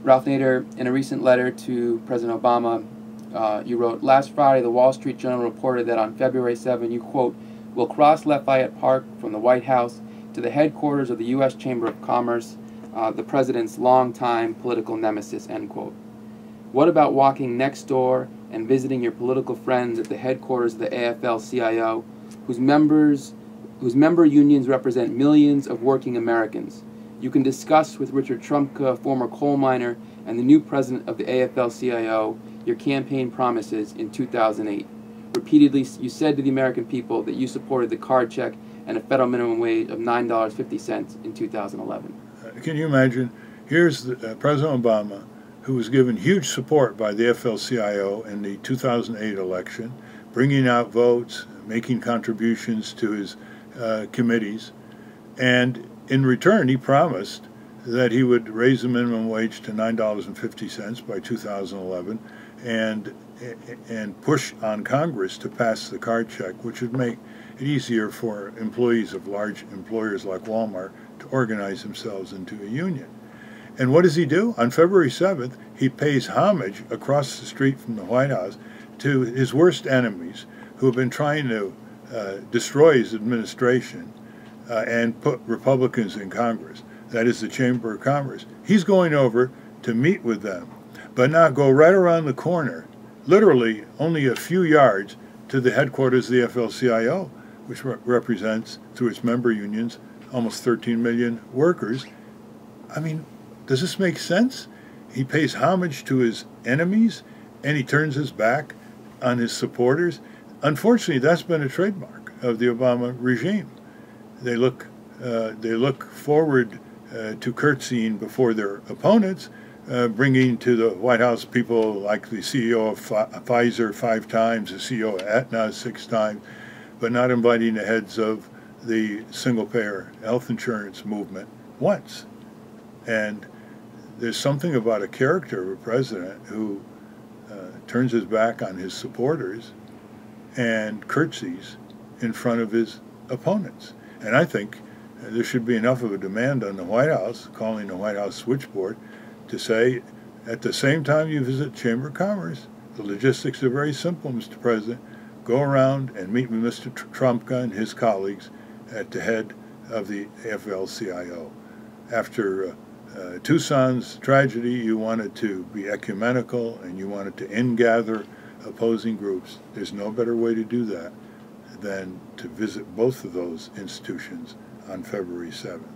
Ralph Nader, in a recent letter to President Obama, you wrote, "Last Friday, the Wall Street Journal reported that on February 7, you, quote, will cross Lafayette Park from the White House to the headquarters of the U.S. Chamber of Commerce, the president's longtime political nemesis," end quote. What about walking next door and visiting your political friends at the headquarters of the AFL-CIO, whose member unions represent millions of working Americans? You can discuss with Richard Trumka, former coal miner, and the new president of the AFL-CIO, your campaign promises in 2008. Repeatedly, you said to the American people that you supported the card check and a federal minimum wage of $9.50 in 2011. Can you imagine? Here's President Obama, who was given huge support by the AFL-CIO in the 2008 election, bringing out votes, making contributions to his committees, and in return, he promised that he would raise the minimum wage to $9.50 by 2011 and push on Congress to pass the card check, which would make it easier for employees of large employers like Walmart to organize themselves into a union. And what does he do? On February 7th, he pays homage across the street from the White House to his worst enemies who have been trying to destroy his administration and put Republicans in Congress, that is the Chamber of Commerce. He's going over to meet with them, but now go right around the corner, literally only a few yards, to the headquarters of the AFL-CIO, which represents, through its member unions, almost 13 million workers. I mean, does this make sense? He pays homage to his enemies, and he turns his back on his supporters. Unfortunately, that's been a trademark of the Obama regime. They look forward to curtsying before their opponents, bringing to the White House people like the CEO of Pfizer 5 times, the CEO of Aetna 6 times, but not inviting the heads of the single-payer health insurance movement once. And there's something about a character of a president who turns his back on his supporters and curtsies in front of his opponents. And I think there should be enough of a demand on the White House, calling the White House switchboard, to say, at the same time you visit Chamber of Commerce, the logistics are very simple, Mr. President. Go around and meet with Mr. Trumka and his colleagues at the head of the AFL-CIO. After Tucson's tragedy, you wanted to be ecumenical and you wanted to ingather opposing groups. There's no better way to do that than to visit both of those institutions on February 7th.